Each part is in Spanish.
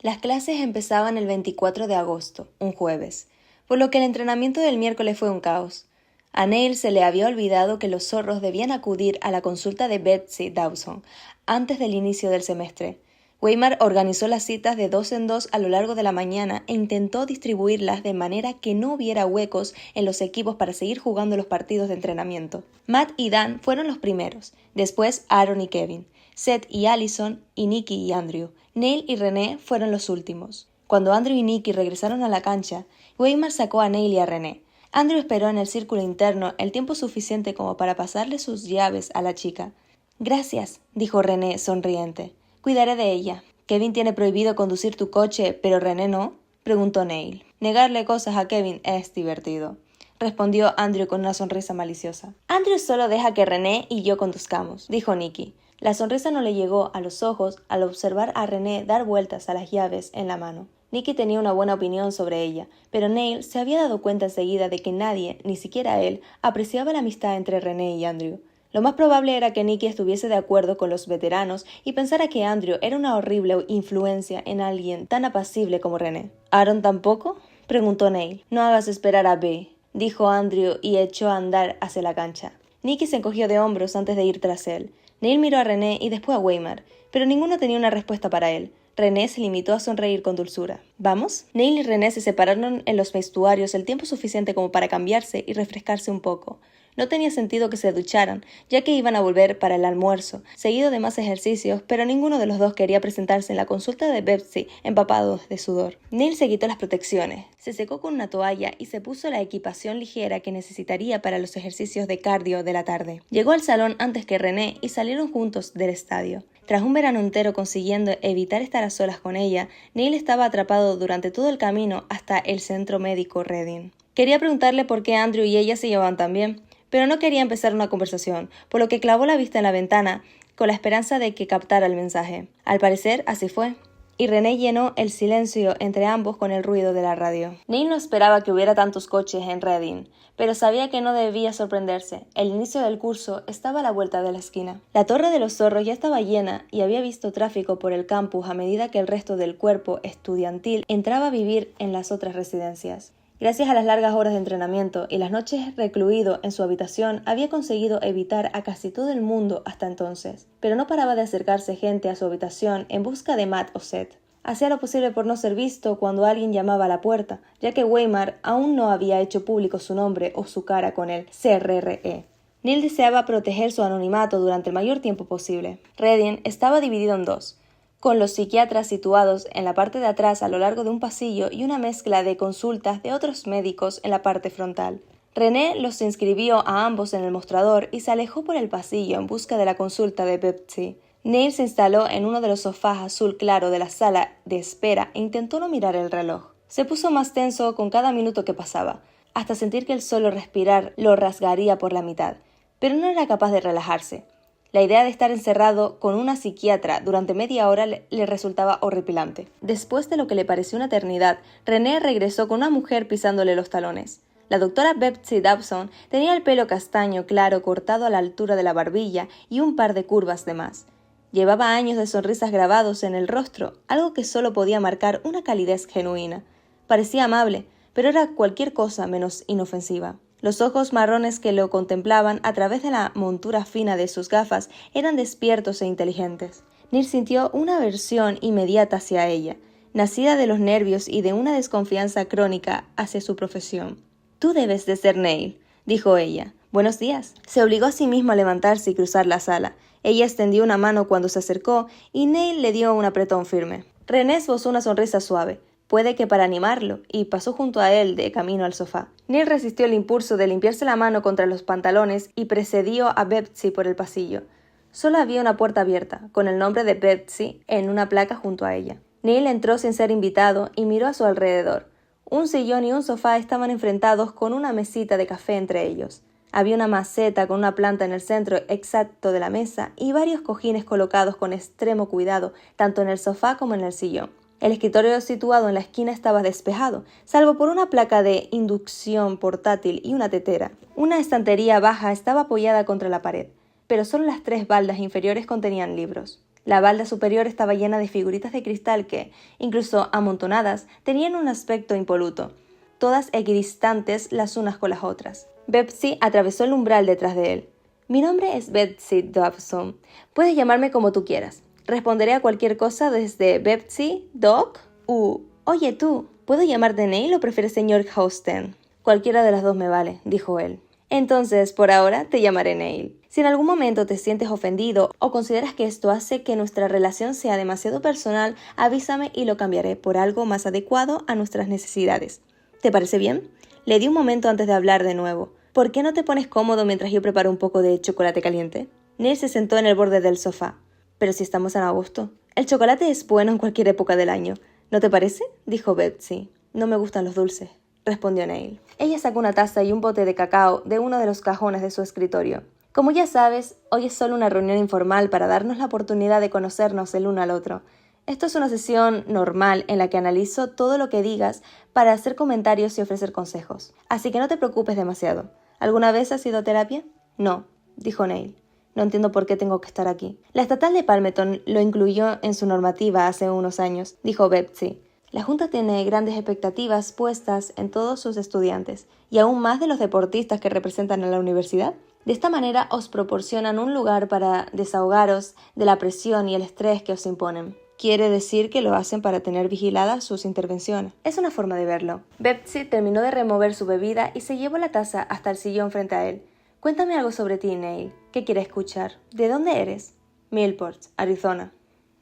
Las clases empezaban el 24 de agosto, un jueves, por lo que el entrenamiento del miércoles fue un caos. A Neil se le había olvidado que los zorros debían acudir a la consulta de Betsy Dawson antes del inicio del semestre. Weimar organizó las citas de 2 en 2 a lo largo de la mañana e intentó distribuirlas de manera que no hubiera huecos en los equipos para seguir jugando los partidos de entrenamiento. Matt y Dan fueron los primeros, después Aaron y Kevin, Seth y Allison, y Nicky y Andrew. Neil y René fueron los últimos. Cuando Andrew y Nicky regresaron a la cancha, Weimar sacó a Neil y a René. Andrew esperó en el círculo interno el tiempo suficiente como para pasarle sus llaves a la chica. «Gracias», dijo René sonriente. «Cuidaré de ella». «¿Kevin tiene prohibido conducir tu coche, pero René no?», preguntó Neil. «Negarle cosas a Kevin es divertido», respondió Andrew con una sonrisa maliciosa. «Andrew solo deja que René y yo conduzcamos», dijo Nicky. La sonrisa no le llegó a los ojos al observar a René dar vueltas a las llaves en la mano. Nicky tenía una buena opinión sobre ella, pero Neil se había dado cuenta enseguida de que nadie, ni siquiera él, apreciaba la amistad entre René y Andrew. Lo más probable era que Nicky estuviese de acuerdo con los veteranos y pensara que Andrew era una horrible influencia en alguien tan apacible como René. «¿Aaron tampoco?», preguntó Neil. «No hagas esperar a B», dijo Andrew y echó a andar hacia la cancha. Nicky se encogió de hombros antes de ir tras él. Neil miró a René y después a Weimar, pero ninguno tenía una respuesta para él. René se limitó a sonreír con dulzura. «¿Vamos?». Neil y René se separaron en los vestuarios el tiempo suficiente como para cambiarse y refrescarse un poco. No tenía sentido que se ducharan, ya que iban a volver para el almuerzo, seguido de más ejercicios, pero ninguno de los dos quería presentarse en la consulta de Betsy empapados de sudor. Neil se quitó las protecciones, se secó con una toalla y se puso la equipación ligera que necesitaría para los ejercicios de cardio de la tarde. Llegó al salón antes que René y salieron juntos del estadio. Tras un verano entero consiguiendo evitar estar a solas con ella, Neil estaba atrapado durante todo el camino hasta el centro médico Reading. Quería preguntarle por qué Andrew y ella se llevaban tan bien, pero no quería empezar una conversación, por lo que clavó la vista en la ventana con la esperanza de que captara el mensaje. Al parecer, así fue. Y René llenó el silencio entre ambos con el ruido de la radio. Neil no esperaba que hubiera tantos coches en Reading, pero sabía que no debía sorprenderse. El inicio del curso estaba a la vuelta de la esquina. La Torre de los Zorros ya estaba llena y había visto tráfico por el campus a medida que el resto del cuerpo estudiantil entraba a vivir en las otras residencias. Gracias a las largas horas de entrenamiento y las noches recluido en su habitación, había conseguido evitar a casi todo el mundo hasta entonces. Pero no paraba de acercarse gente a su habitación en busca de Matt o Seth. Hacía lo posible por no ser visto cuando alguien llamaba a la puerta, ya que Weimar aún no había hecho público su nombre o su cara con el CRRE. Neil deseaba proteger su anonimato durante el mayor tiempo posible. Reading estaba dividido en dos, con los psiquiatras situados en la parte de atrás a lo largo de un pasillo y una mezcla de consultas de otros médicos en la parte frontal. René los inscribió a ambos en el mostrador y se alejó por el pasillo en busca de la consulta de Betsy. Neil se instaló en uno de los sofás azul claro de la sala de espera e intentó no mirar el reloj. Se puso más tenso con cada minuto que pasaba, hasta sentir que el solo respirar lo rasgaría por la mitad, pero no era capaz de relajarse. La idea de estar encerrado con una psiquiatra durante media hora le resultaba horripilante. Después de lo que le pareció una eternidad, René regresó con una mujer pisándole los talones. La doctora Betsy Dawson tenía el pelo castaño claro cortado a la altura de la barbilla y un par de curvas de más. Llevaba años de sonrisas grabados en el rostro, algo que solo podía marcar una calidez genuina. Parecía amable, pero era cualquier cosa menos inofensiva. Los ojos marrones que lo contemplaban a través de la montura fina de sus gafas eran despiertos e inteligentes. Neil sintió una aversión inmediata hacia ella, nacida de los nervios y de una desconfianza crónica hacia su profesión. «Tú debes de ser Neil», dijo ella. «Buenos días». Se obligó a sí mismo a levantarse y cruzar la sala. Ella extendió una mano cuando se acercó y Neil le dio un apretón firme. René esbozó una sonrisa suave, puede que para animarlo, y pasó junto a él de camino al sofá. Neil resistió el impulso de limpiarse la mano contra los pantalones y precedió a Betsy por el pasillo. Solo había una puerta abierta, con el nombre de Betsy en una placa junto a ella. Neil entró sin ser invitado y miró a su alrededor. Un sillón y un sofá estaban enfrentados con una mesita de café entre ellos. Había una maceta con una planta en el centro exacto de la mesa y varios cojines colocados con extremo cuidado, tanto en el sofá como en el sillón. El escritorio situado en la esquina estaba despejado, salvo por una placa de inducción portátil y una tetera. Una estantería baja estaba apoyada contra la pared, pero solo las 3 baldas inferiores contenían libros. La balda superior estaba llena de figuritas de cristal que, incluso amontonadas, tenían un aspecto impoluto, todas equidistantes las unas con las otras. Betsy atravesó el umbral detrás de él. «Mi nombre es Betsy Dawson. Puedes llamarme como tú quieras. Responderé a cualquier cosa desde Betsy, Doc u... Oye tú, ¿puedo llamarte Neil o prefieres señor Houston?» «Cualquiera de las dos me vale», dijo él. «Entonces, por ahora, te llamaré Neil. Si en algún momento te sientes ofendido o consideras que esto hace que nuestra relación sea demasiado personal, avísame y lo cambiaré por algo más adecuado a nuestras necesidades. ¿Te parece bien?» Le di un momento antes de hablar de nuevo. «¿Por qué no te pones cómodo mientras yo preparo un poco de chocolate caliente?» Neil se sentó en el borde del sofá. «Pero si estamos en agosto. El chocolate es bueno en cualquier época del año. ¿No te parece?», dijo Betsy. «No me gustan los dulces», respondió Neil. Ella sacó una taza y un bote de cacao de uno de los cajones de su escritorio. «Como ya sabes, hoy es solo una reunión informal para darnos la oportunidad de conocernos el uno al otro. Esto es una sesión normal en la que analizo todo lo que digas para hacer comentarios y ofrecer consejos. Así que no te preocupes demasiado. ¿Alguna vez has ido a terapia?» «No», dijo Neil. «No entiendo por qué tengo que estar aquí». «La estatal de Palmerton lo incluyó en su normativa hace unos años», dijo Betsy. «La Junta tiene grandes expectativas puestas en todos sus estudiantes, y aún más de los deportistas que representan a la universidad. De esta manera os proporcionan un lugar para desahogaros de la presión y el estrés que os imponen. Quiere decir que lo hacen para tener vigiladas sus intervenciones. Es una forma de verlo». Betsy terminó de remover su bebida y se llevó la taza hasta el sillón frente a él. «Cuéntame algo sobre ti, Neil. ¿Qué quieres escuchar? ¿De dónde eres?» «Millport, Arizona».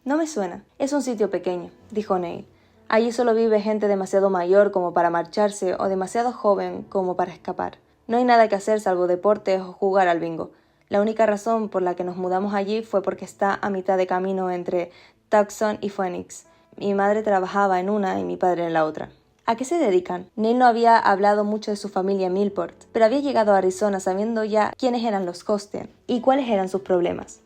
«No me suena. Es un sitio pequeño», dijo Neil. «Allí solo vive gente demasiado mayor como para marcharse o demasiado joven como para escapar. No hay nada que hacer salvo deportes o jugar al bingo. La única razón por la que nos mudamos allí fue porque está a mitad de camino entre Tucson y Phoenix. Mi madre trabajaba en una y mi padre en la otra». «¿A qué se dedican?» Neil no había hablado mucho de su familia en Millport, pero había llegado a Arizona sabiendo ya quiénes eran los Houston y cuáles eran sus problemas.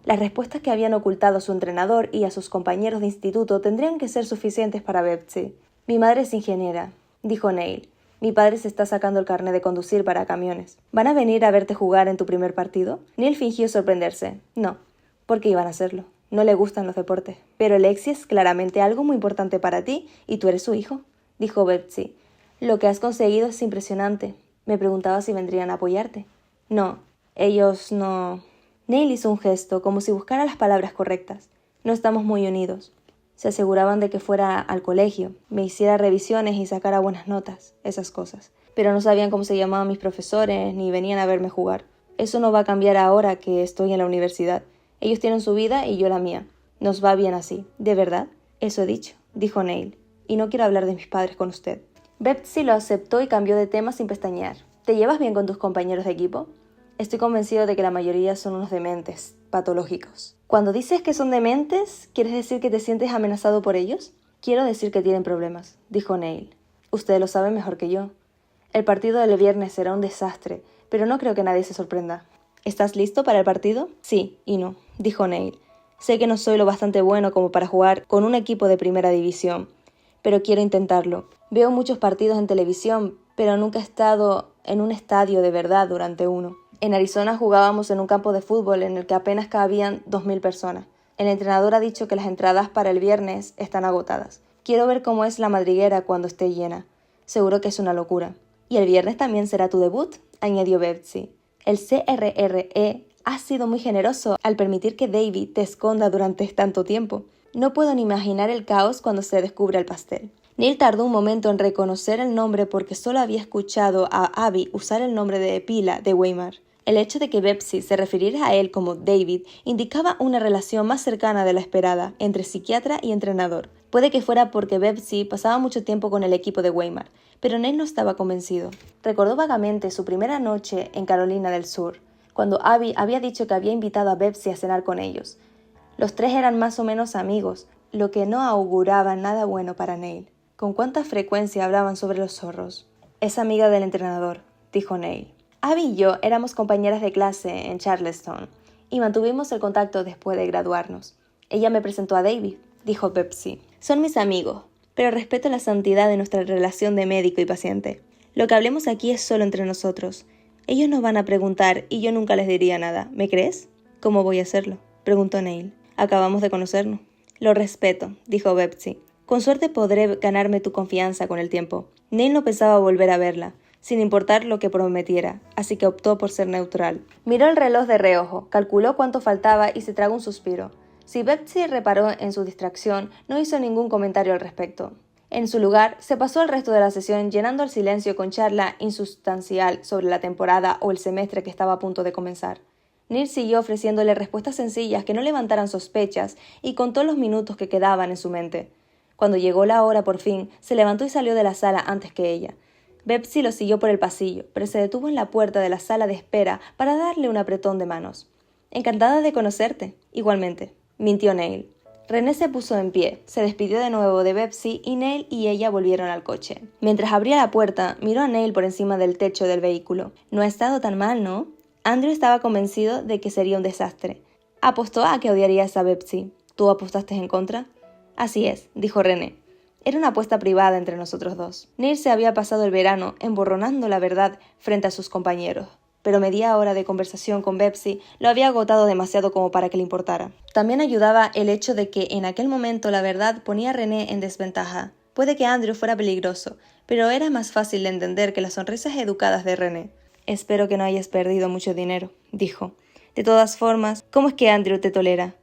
Las respuestas que habían ocultado a su entrenador y a sus compañeros de instituto tendrían que ser suficientes para Betsy. «Mi madre es ingeniera», dijo Neil. «Mi padre se está sacando el carnet de conducir para camiones. ¿Van a venir a verte jugar en tu primer partido?» Neil fingió sorprenderse. «No. ¿Por qué iban a hacerlo? No le gustan los deportes. Pero Lexi es claramente algo muy importante para ti y tú eres su hijo», dijo Betsy. «Lo que has conseguido es impresionante. Me preguntaba si vendrían a apoyarte». «No. Ellos no...» Neil hizo un gesto, como si buscara las palabras correctas. «No estamos muy unidos. Se aseguraban de que fuera al colegio, me hiciera revisiones y sacara buenas notas, esas cosas. Pero no sabían cómo se llamaban mis profesores, ni venían a verme jugar. Eso no va a cambiar ahora que estoy en la universidad. Ellos tienen su vida y yo la mía. Nos va bien así». «¿De verdad?» «Eso he dicho», dijo Neil. «Y no quiero hablar de mis padres con usted». Betsy lo aceptó y cambió de tema sin pestañear. «¿Te llevas bien con tus compañeros de equipo?» «Estoy convencido de que la mayoría son unos dementes, patológicos». «Cuando dices que son dementes, ¿quieres decir que te sientes amenazado por ellos?» «Quiero decir que tienen problemas», dijo Neil. «Usted lo sabe mejor que yo. El partido del viernes será un desastre, pero no creo que nadie se sorprenda». «¿Estás listo para el partido?» «Sí y no», dijo Neil. «Sé que no soy lo bastante bueno como para jugar con un equipo de primera división, pero quiero intentarlo. Veo muchos partidos en televisión, pero nunca he estado en un estadio de verdad durante uno. En Arizona jugábamos en un campo de fútbol en el que apenas cabían 2000 personas. El entrenador ha dicho que las entradas para el viernes están agotadas. Quiero ver cómo es la madriguera cuando esté llena. Seguro que es una locura». «¿Y el viernes también será tu debut?», añadió Betsy. «El CRRE ha sido muy generoso al permitir que David te esconda durante tanto tiempo. No puedo ni imaginar el caos cuando se descubra el pastel». Neil tardó un momento en reconocer el nombre porque solo había escuchado a Abby usar el nombre de pila de Weimar. El hecho de que Betsy se refiriera a él como David indicaba una relación más cercana de la esperada entre psiquiatra y entrenador. Puede que fuera porque Betsy pasaba mucho tiempo con el equipo de Weimar, pero Neil no estaba convencido. Recordó vagamente su primera noche en Carolina del Sur, cuando Abby había dicho que había invitado a Betsy a cenar con ellos. Los tres eran más o menos amigos, lo que no auguraba nada bueno para Neil. ¿Con cuánta frecuencia hablaban sobre los zorros? «Es amiga del entrenador», dijo Neil. «Abby y yo éramos compañeras de clase en Charleston y mantuvimos el contacto después de graduarnos. Ella me presentó a David», dijo Betsy. «Son mis amigos, pero respeto la santidad de nuestra relación de médico y paciente. Lo que hablemos aquí es solo entre nosotros. Ellos nos van a preguntar y yo nunca les diría nada. ¿Me crees?» «¿Cómo voy a hacerlo?», preguntó Neil. Acabamos de conocernos. Lo respeto, dijo Betsy. Con suerte podré ganarme tu confianza con el tiempo. Neil no pensaba volver a verla, sin importar lo que prometiera, así que optó por ser neutral. Miró el reloj de reojo, calculó cuánto faltaba y se tragó un suspiro. Si Betsy reparó en su distracción, no hizo ningún comentario al respecto. En su lugar, se pasó el resto de la sesión llenando el silencio con charla insustancial sobre la temporada o el semestre que estaba a punto de comenzar. Neil siguió ofreciéndole respuestas sencillas que no levantaran sospechas y contó los minutos que quedaban en su mente. Cuando llegó la hora por fin, se levantó y salió de la sala antes que ella. Betsy lo siguió por el pasillo, pero se detuvo en la puerta de la sala de espera para darle un apretón de manos. «Encantada de conocerte. Igualmente», mintió Neil. René se puso en pie, se despidió de nuevo de Betsy y Neil y ella volvieron al coche. Mientras abría la puerta, miró a Neil por encima del techo del vehículo. «No ha estado tan mal, ¿no?» Andrew estaba convencido de que sería un desastre. Apostó a que odiarías a Betsy. ¿Tú apostaste en contra? Así es, dijo René. Era una apuesta privada entre nosotros dos. Neil se había pasado el verano emborronando la verdad frente a sus compañeros, pero media hora de conversación con Betsy lo había agotado demasiado como para que le importara. También ayudaba el hecho de que en aquel momento la verdad ponía a René en desventaja. Puede que Andrew fuera peligroso, pero era más fácil de entender que las sonrisas educadas de René. «Espero que no hayas perdido mucho dinero», dijo. «De todas formas, ¿cómo es que Andrew te tolera?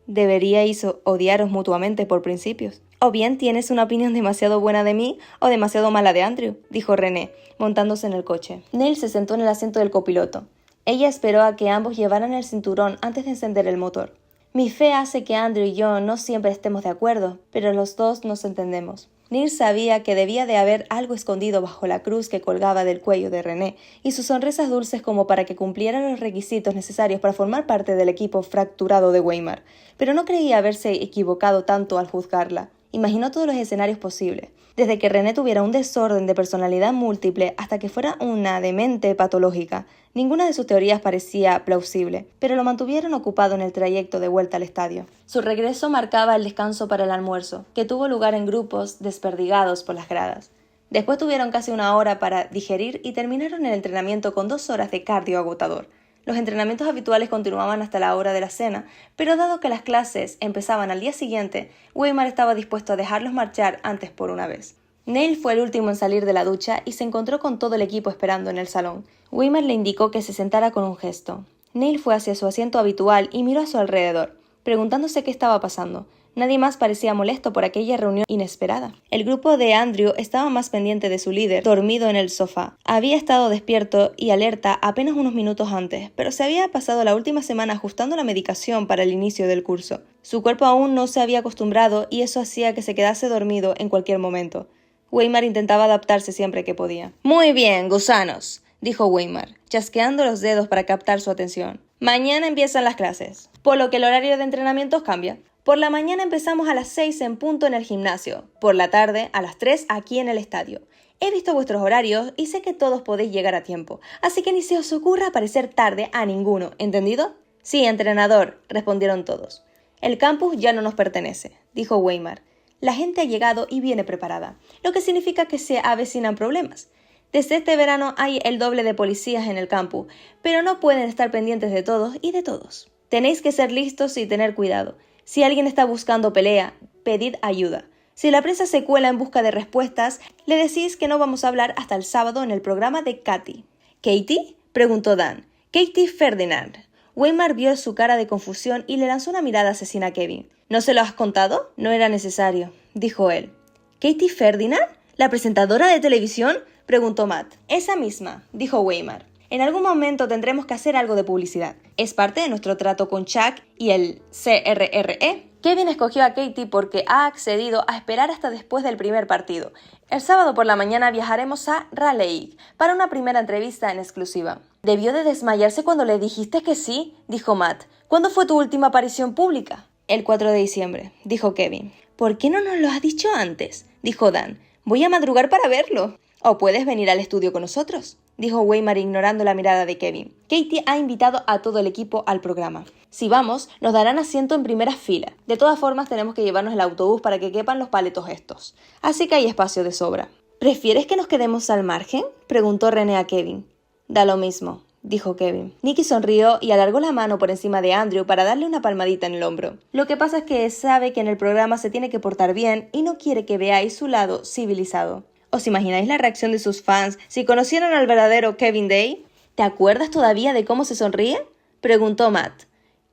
Deberíais odiaros mutuamente por principios. O bien tienes una opinión demasiado buena de mí o demasiado mala de Andrew», dijo René, montándose en el coche. Neil se sentó en el asiento del copiloto. Ella esperó a que ambos llevaran el cinturón antes de encender el motor. «Mi fe hace que Andrew y yo no siempre estemos de acuerdo, pero los dos nos entendemos». Neil sabía que debía de haber algo escondido bajo la cruz que colgaba del cuello de René, y sus sonrisas dulces como para que cumpliera los requisitos necesarios para formar parte del equipo fracturado de Weimar, pero no creía haberse equivocado tanto al juzgarla. Imaginó todos los escenarios posibles, desde que René tuviera un desorden de personalidad múltiple hasta que fuera una demente patológica. Ninguna de sus teorías parecía plausible, pero lo mantuvieron ocupado en el trayecto de vuelta al estadio. Su regreso marcaba el descanso para el almuerzo, que tuvo lugar en grupos desperdigados por las gradas. Después tuvieron casi una hora para digerir y terminaron el entrenamiento con 2 horas de cardio agotador. Los entrenamientos habituales continuaban hasta la hora de la cena, pero dado que las clases empezaban al día siguiente, Weimar estaba dispuesto a dejarlos marchar antes por una vez. Neil fue el último en salir de la ducha y se encontró con todo el equipo esperando en el salón. Weimar le indicó que se sentara con un gesto. Neil fue hacia su asiento habitual y miró a su alrededor, preguntándose qué estaba pasando. Nadie más parecía molesto por aquella reunión inesperada. El grupo de Andrew estaba más pendiente de su líder, dormido en el sofá. Había estado despierto y alerta apenas unos minutos antes, pero se había pasado la última semana ajustando la medicación para el inicio del curso. Su cuerpo aún no se había acostumbrado y eso hacía que se quedase dormido en cualquier momento. Weimar intentaba adaptarse siempre que podía. «Muy bien, gusanos», dijo Weimar, chasqueando los dedos para captar su atención. «Mañana empiezan las clases, por lo que el horario de entrenamientos cambia. Por la mañana empezamos a las 6 en punto en el gimnasio, por la tarde a las 3 aquí en el estadio. He visto vuestros horarios y sé que todos podéis llegar a tiempo, así que ni se os ocurra aparecer tarde a ninguno, ¿entendido?» «Sí, entrenador», respondieron todos. «El campus ya no nos pertenece», dijo Weimar. «La gente ha llegado y viene preparada, lo que significa que se avecinan problemas. Desde este verano hay el doble de policías en el campus, pero no pueden estar pendientes de todos y de todos. Tenéis que ser listos y tener cuidado. Si alguien está buscando pelea, pedid ayuda. Si la prensa se cuela en busca de respuestas, le decís que no vamos a hablar hasta el sábado en el programa de Katy». «¿Katie?», preguntó Dan. «Katie Ferdinand». Weimar vio su cara de confusión y le lanzó una mirada asesina a Kevin. «¿No se lo has contado?» «No era necesario», dijo él. «¿Katie Ferdinand? ¿La presentadora de televisión?», preguntó Matt. «Esa misma», dijo Weimar. «En algún momento tendremos que hacer algo de publicidad. Es parte de nuestro trato con Chuck y el CRRE». Kevin escogió a Katie porque ha accedido a esperar hasta después del primer partido. El sábado por la mañana viajaremos a Raleigh para una primera entrevista en exclusiva. «Debió de desmayarse cuando le dijiste que sí», dijo Matt. «¿Cuándo fue tu última aparición pública?» «El 4 de diciembre», dijo Kevin. «¿Por qué no nos lo has dicho antes?», dijo Dan. «Voy a madrugar para verlo». «O puedes venir al estudio con nosotros», dijo Weimar ignorando la mirada de Kevin. «Katie ha invitado a todo el equipo al programa. Si vamos, nos darán asiento en primera fila. De todas formas, tenemos que llevarnos el autobús para que quepan los paletos estos. Así que hay espacio de sobra». «¿Prefieres que nos quedemos al margen?», preguntó René a Kevin. «Da lo mismo», dijo Kevin. Nicky sonrió y alargó la mano por encima de Andrew para darle una palmadita en el hombro. Lo que pasa es que sabe que en el programa se tiene que portar bien y no quiere que veáis su lado civilizado. ¿Os imagináis la reacción de sus fans si conocieran al verdadero Kevin Day? ¿Te acuerdas todavía de cómo se sonríe?, preguntó Matt.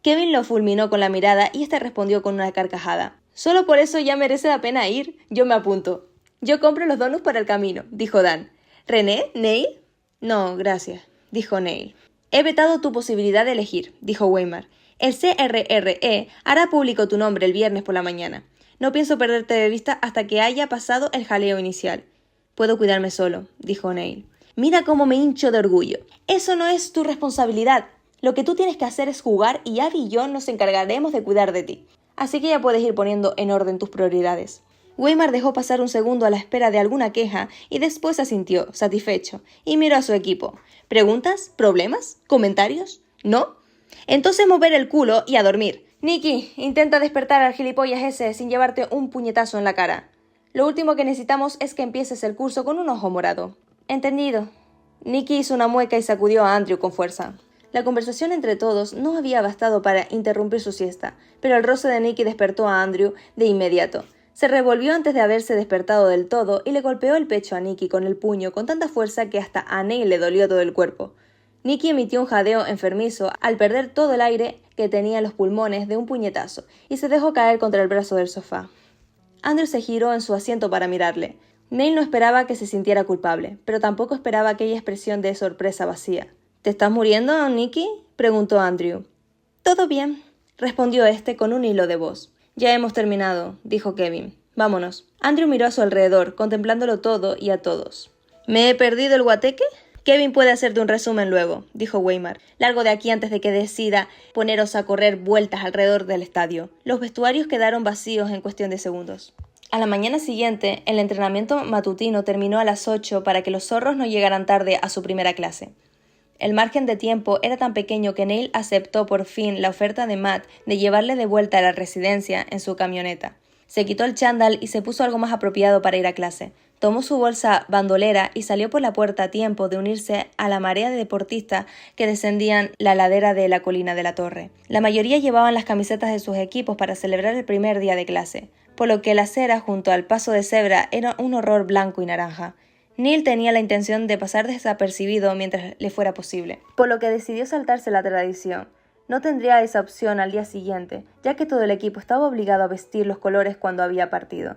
Kevin lo fulminó con la mirada y este respondió con una carcajada. Solo por eso ya merece la pena ir. Yo me apunto. Yo compro los donuts para el camino, dijo Dan. ¿René? ¿Neil? No, gracias, dijo Neil. He vetado tu posibilidad de elegir, dijo Weimar. El CRRE hará público tu nombre el viernes por la mañana. No pienso perderte de vista hasta que haya pasado el jaleo inicial. Puedo cuidarme solo, dijo Neil. Mira cómo me hincho de orgullo. Eso no es tu responsabilidad. Lo que tú tienes que hacer es jugar y Abby y yo nos encargaremos de cuidar de ti. Así que ya puedes ir poniendo en orden tus prioridades. Weimar dejó pasar un segundo a la espera de alguna queja y después asintió, satisfecho, y miró a su equipo. ¿Preguntas? ¿Problemas? ¿Comentarios? ¿No? Entonces mover el culo y a dormir. Nicky, intenta despertar al gilipollas ese sin llevarte un puñetazo en la cara. Lo último que necesitamos es que empieces el curso con un ojo morado. Entendido. Nicky hizo una mueca y sacudió a Andrew con fuerza. La conversación entre todos no había bastado para interrumpir su siesta, pero el roce de Nicky despertó a Andrew de inmediato. Se revolvió antes de haberse despertado del todo y le golpeó el pecho a Nicky con el puño con tanta fuerza que hasta a Neil le dolió todo el cuerpo. Nicky emitió un jadeo enfermizo al perder todo el aire que tenía en los pulmones de un puñetazo y se dejó caer contra el brazo del sofá. Andrew se giró en su asiento para mirarle. Neil no esperaba que se sintiera culpable, pero tampoco esperaba aquella expresión de sorpresa vacía. ¿Te estás muriendo, Nicky?, preguntó Andrew. Todo bien, respondió este con un hilo de voz. Ya hemos terminado, dijo Kevin. Vámonos. Andrew miró a su alrededor, contemplándolo todo y a todos. ¿Me he perdido el guateque? Kevin puede hacerte un resumen luego, dijo Weimar. Largo de aquí antes de que decida poneros a correr vueltas alrededor del estadio. Los vestuarios quedaron vacíos en cuestión de segundos. A la mañana siguiente, el entrenamiento matutino terminó a las 8 para que los zorros no llegaran tarde a su primera clase. El margen de tiempo era tan pequeño que Neil aceptó por fin la oferta de Matt de llevarle de vuelta a la residencia en su camioneta. Se quitó el chándal y se puso algo más apropiado para ir a clase. Tomó su bolsa bandolera y salió por la puerta a tiempo de unirse a la marea de deportistas que descendían la ladera de la colina de la torre. La mayoría llevaban las camisetas de sus equipos para celebrar el primer día de clase, por lo que la acera junto al paso de cebra era un horror blanco y naranja. Neil tenía la intención de pasar desapercibido mientras le fuera posible, por lo que decidió saltarse la tradición. No tendría esa opción al día siguiente, ya que todo el equipo estaba obligado a vestir los colores cuando había partido.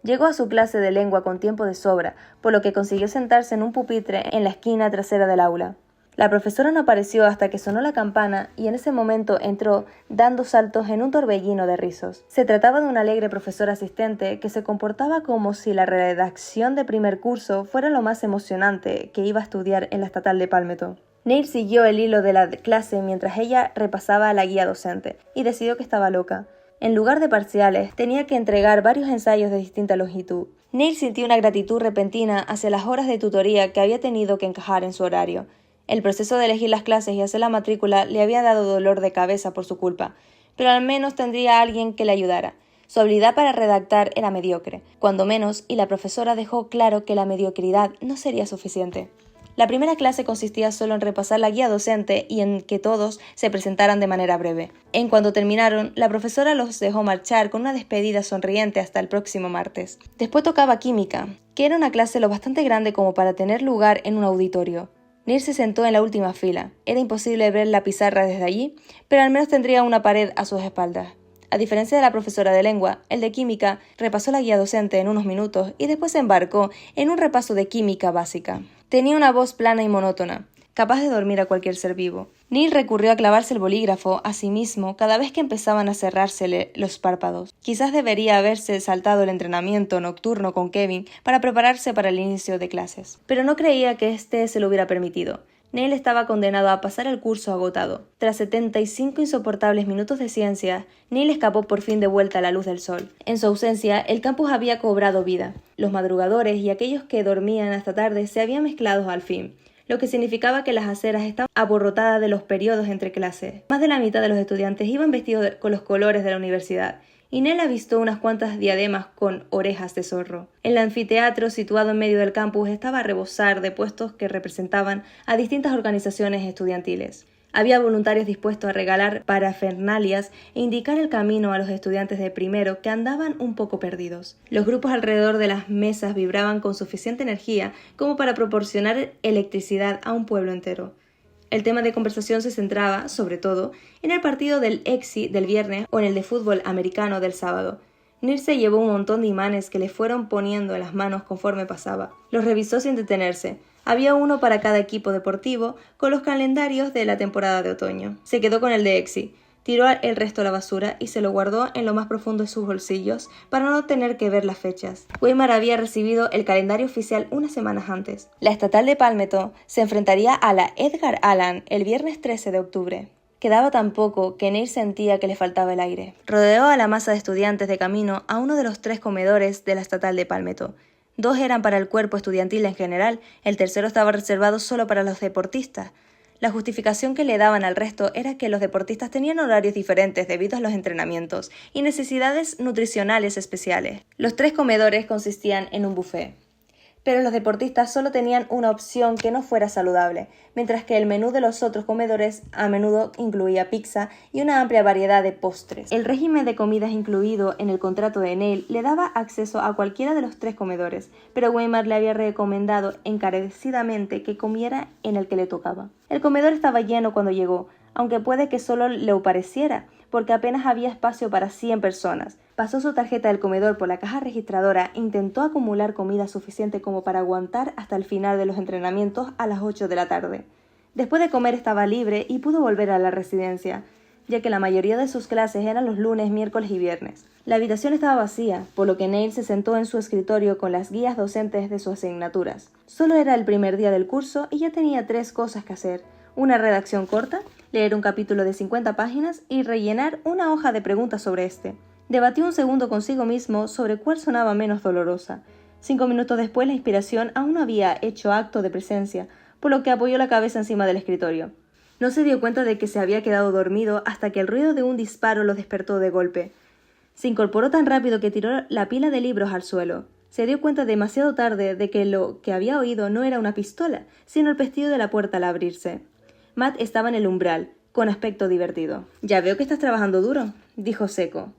Llegó a su clase de lengua con tiempo de sobra, por lo que consiguió sentarse en un pupitre en la esquina trasera del aula. La profesora no apareció hasta que sonó la campana y en ese momento entró dando saltos en un torbellino de rizos. Se trataba de una alegre profesora asistente que se comportaba como si la redacción de primer curso fuera lo más emocionante que iba a estudiar en la estatal de Palmetto. Neil siguió el hilo de la clase mientras ella repasaba la guía docente y decidió que estaba loca. En lugar de parciales, tenía que entregar varios ensayos de distinta longitud. Neil sintió una gratitud repentina hacia las horas de tutoría que había tenido que encajar en su horario. El proceso de elegir las clases y hacer la matrícula le había dado dolor de cabeza por su culpa, pero al menos tendría a alguien que le ayudara. Su habilidad para redactar era mediocre, cuando menos, y la profesora dejó claro que la mediocridad no sería suficiente. La primera clase consistía solo en repasar la guía docente y en que todos se presentaran de manera breve. En cuanto terminaron, la profesora los dejó marchar con una despedida sonriente hasta el próximo martes. Después tocaba química, que era una clase lo bastante grande como para tener lugar en un auditorio. Neil se sentó en la última fila. Era imposible ver la pizarra desde allí, pero al menos tendría una pared a sus espaldas. A diferencia de la profesora de lengua, el de química repasó la guía docente en unos minutos y después se embarcó en un repaso de química básica. Tenía una voz plana y monótona, capaz de dormir a cualquier ser vivo. Neil recurrió a clavarse el bolígrafo a sí mismo cada vez que empezaban a cerrársele los párpados. Quizás debería haberse saltado el entrenamiento nocturno con Kevin para prepararse para el inicio de clases, pero no creía que éste se lo hubiera permitido. Neil estaba condenado a pasar el curso agotado. Tras 75 insoportables minutos de ciencia, Neil escapó por fin de vuelta a la luz del sol. En su ausencia, el campus había cobrado vida. Los madrugadores y aquellos que dormían hasta tarde se habían mezclado al fin, lo que significaba que las aceras estaban aborrotadas de los periodos entre clases. Más de la mitad de los estudiantes iban vestidos con los colores de la universidad, y Neil avistó unas cuantas diademas con orejas de zorro. El anfiteatro situado en medio del campus estaba a rebosar de puestos que representaban a distintas organizaciones estudiantiles. Había voluntarios dispuestos a regalar parafernalias e indicar el camino a los estudiantes de primero que andaban un poco perdidos. Los grupos alrededor de las mesas vibraban con suficiente energía como para proporcionar electricidad a un pueblo entero. El tema de conversación se centraba, sobre todo, en el partido del EXI del viernes o en el de fútbol americano del sábado. Neil se llevó un montón de imanes que le fueron poniendo en las manos conforme pasaba. Los revisó sin detenerse. Había uno para cada equipo deportivo, con los calendarios de la temporada de otoño. Se quedó con el de EXI, tiró el resto a la basura y se lo guardó en lo más profundo de sus bolsillos para no tener que ver las fechas. Weimar había recibido el calendario oficial unas semanas antes. La estatal de Palmetto se enfrentaría a la Edgar Allan el viernes 13 de octubre. Quedaba tan poco que Neil sentía que le faltaba el aire. Rodeó a la masa de estudiantes de camino a uno de los 3 comedores de la estatal de Palmetto. 2 eran para el cuerpo estudiantil en general, el tercero estaba reservado solo para los deportistas. La justificación que le daban al resto era que los deportistas tenían horarios diferentes debido a los entrenamientos y necesidades nutricionales especiales. Los 3 comedores consistían en un buffet. Pero los deportistas solo tenían una opción que no fuera saludable, mientras que el menú de los otros comedores a menudo incluía pizza y una amplia variedad de postres. El régimen de comidas incluido en el contrato de Neil le daba acceso a cualquiera de los 3 comedores, pero Weimar le había recomendado encarecidamente que comiera en el que le tocaba. El comedor estaba lleno cuando llegó, aunque puede que solo lo pareciera, porque apenas había espacio para 100 personas. Pasó su tarjeta del comedor por la caja registradora e intentó acumular comida suficiente como para aguantar hasta el final de los entrenamientos a las 8 de la tarde. Después de comer estaba libre y pudo volver a la residencia, ya que la mayoría de sus clases eran los lunes, miércoles y viernes. La habitación estaba vacía, por lo que Neil se sentó en su escritorio con las guías docentes de sus asignaturas. Solo era el primer día del curso y ya tenía 3 cosas que hacer: una redacción corta, leer un capítulo de 50 páginas y rellenar una hoja de preguntas sobre este. Debatió un segundo consigo mismo sobre cuál sonaba menos dolorosa. 5 minutos después la inspiración aún no había hecho acto de presencia, por lo que apoyó la cabeza encima del escritorio. No se dio cuenta de que se había quedado dormido hasta que el ruido de un disparo lo despertó de golpe. Se incorporó tan rápido que tiró la pila de libros al suelo. Se dio cuenta demasiado tarde de que lo que había oído no era una pistola, sino el pestillo de la puerta al abrirse. Matt estaba en el umbral, con aspecto divertido. «Ya veo que estás trabajando duro», dijo seco.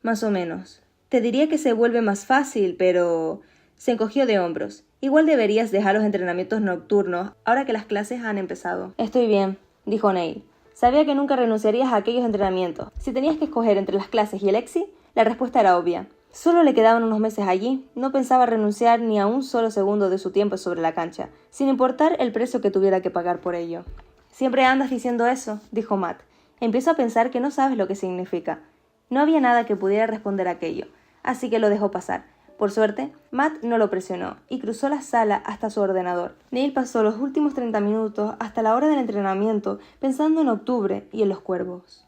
«Más o menos. Te diría que se vuelve más fácil, pero...» Se encogió de hombros. «Igual deberías dejar los entrenamientos nocturnos, ahora que las clases han empezado». «Estoy bien», dijo Neil. «Sabía que nunca renunciarías a aquellos entrenamientos. Si tenías que escoger entre las clases y el EXI, la respuesta era obvia. Solo le quedaban unos meses allí. No pensaba renunciar ni a un solo segundo de su tiempo sobre la cancha, sin importar el precio que tuviera que pagar por ello». «Siempre andas diciendo eso», dijo Matt. «Empiezo a pensar que no sabes lo que significa». No había nada que pudiera responder a aquello, así que lo dejó pasar. Por suerte, Matt no lo presionó y cruzó la sala hasta su ordenador. Neil pasó los últimos 30 minutos hasta la hora del entrenamiento pensando en octubre y en los cuervos.